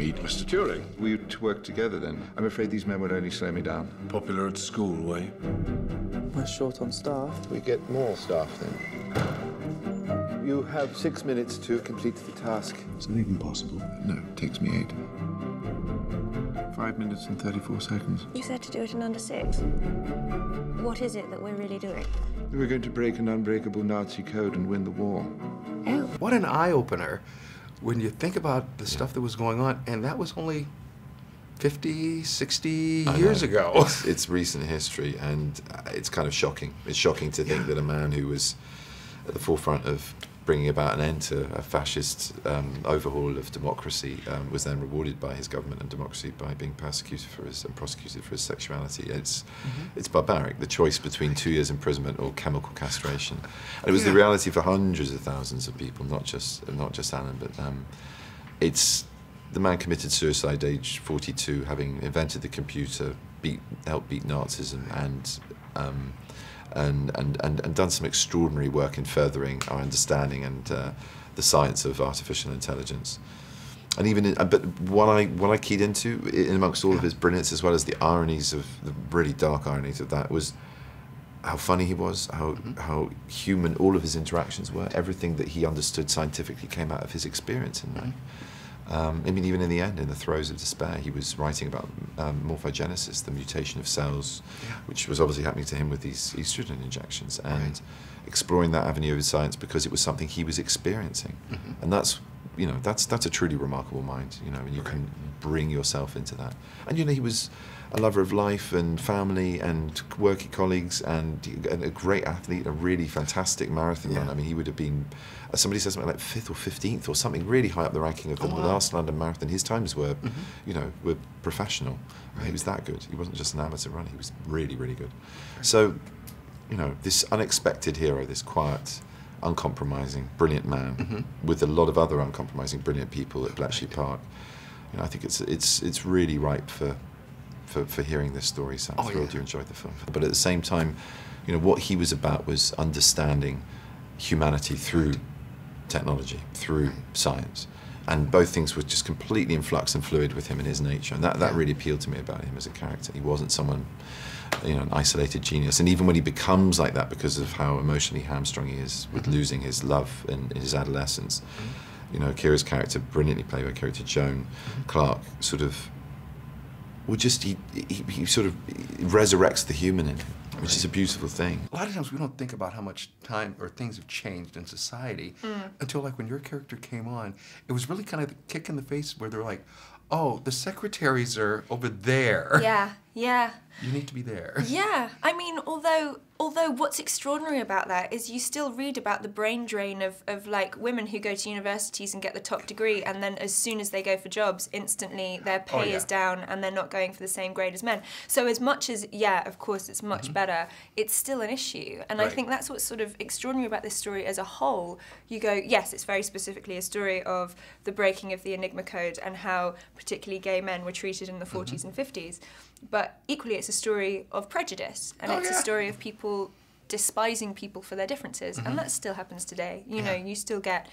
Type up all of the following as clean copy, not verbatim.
Meet Mr. Turing. We to work together then. I'm afraid these men would only slow me down. Popular at school, way. We're short on staff. We get more staff then. You have 6 minutes to complete the task. Is that even possible? No, it takes me 8. 5 minutes and 34 seconds. You said to do it in under 6. What is it that we're really doing? We're going to break an unbreakable Nazi code and win the war. Oh. What an eye-opener when you think about the stuff that was going on, and that was only 50, 60 years ago. It's recent history, and it's kind of shocking. It's shocking to think that a man who was at the forefront of bringing about an end to a fascist overhaul of democracy was then rewarded by his government and democracy by being persecuted for his and prosecuted for his sexuality. It's barbaric. The choice between 2 years imprisonment or chemical castration, and it was the reality for hundreds of thousands of people, not just Alan, but it's the man committed suicide age 42, having invented the computer, helped beat Nazism, and done some extraordinary work in furthering our understanding and the science of artificial intelligence. And even but what I keyed into, in amongst all of his brilliance, as well as the ironies of the really dark ironies of that, was how funny he was, how human all of his interactions were. Everything that he understood scientifically came out of his experience in life. I mean, even in the end, in the throes of despair, he was writing about morphogenesis, the mutation of cells, which was obviously happening to him with these estrogen injections, and exploring that avenue of science because it was something he was experiencing. And that's, you know, that's a truly remarkable mind, you know, and you can bring yourself into that. And, you know, he was a lover of life and family and working colleagues and a great athlete, a really fantastic marathon runner. I mean, he would have been, somebody says something like 5th or 15th or something really high up the ranking of the last London Marathon. His times were, you know, were professional. He was that good. He wasn't just an amateur runner. He was really, really good. So, you know, this unexpected hero, this quiet, uncompromising, brilliant man with a lot of other uncompromising, brilliant people at Bletchley Park. You know, I think it's really ripe for hearing this story, so I'm thrilled you enjoyed the film. But at the same time, you know, what he was about was understanding humanity through technology, through science. And both things were just completely in flux and fluid with him in his nature. And that really appealed to me about him as a character. He wasn't someone, you know, an isolated genius. And even when he becomes like that because of how emotionally hamstrung he is with losing his love in his adolescence, you know, Kira's character, brilliantly played by character Joan Clark, sort of, well, just he sort of resurrects the human in him, which is a beautiful thing. A lot of times we don't think about how much time or things have changed in society until, like, when your character came on, it was really kind of the kick in the face where they're like, oh, the secretaries are over there. Yeah, yeah. You need to be there. Yeah, I mean, although what's extraordinary about that is you still read about the brain drain of like women who go to universities and get the top degree, and then as soon as they go for jobs, instantly their pay is down and they're not going for the same grade as men. So as much as, yeah, of course it's much better, it's still an issue. And I think that's what's sort of extraordinary about this story as a whole. You go, yes, it's very specifically a story of the breaking of the Enigma Code and how particularly gay men were treated in the 40s and 50s. But equally, it's a story of prejudice, and it's a story of people despising people for their differences, and that still happens today. You know, you still get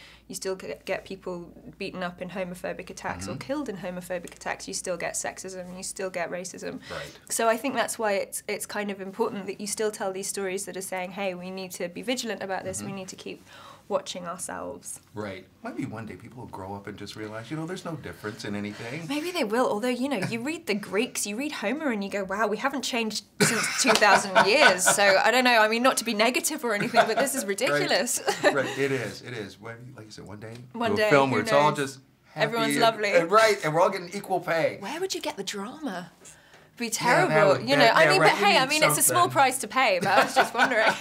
people beaten up in homophobic attacks or killed in homophobic attacks. You still get sexism. You still get racism. So I think that's why it's kind of important that you still tell these stories that are saying, hey, we need to be vigilant about this. We need to keep watching ourselves. Maybe one day people will grow up and just realize, you know, there's no difference in anything. Maybe they will, although, you know, you read the Greeks, you read Homer and you go, wow, we haven't changed since 2,000 years. So I don't know, I mean, not to be negative or anything, but this is ridiculous. It is. Like you said, one day, a film where it's all just happy everyone's lovely. And we're all getting equal pay. Where would you get the drama? Be terrible, you know. I mean, but hey, I mean, it's a small price to pay, but I was just wondering.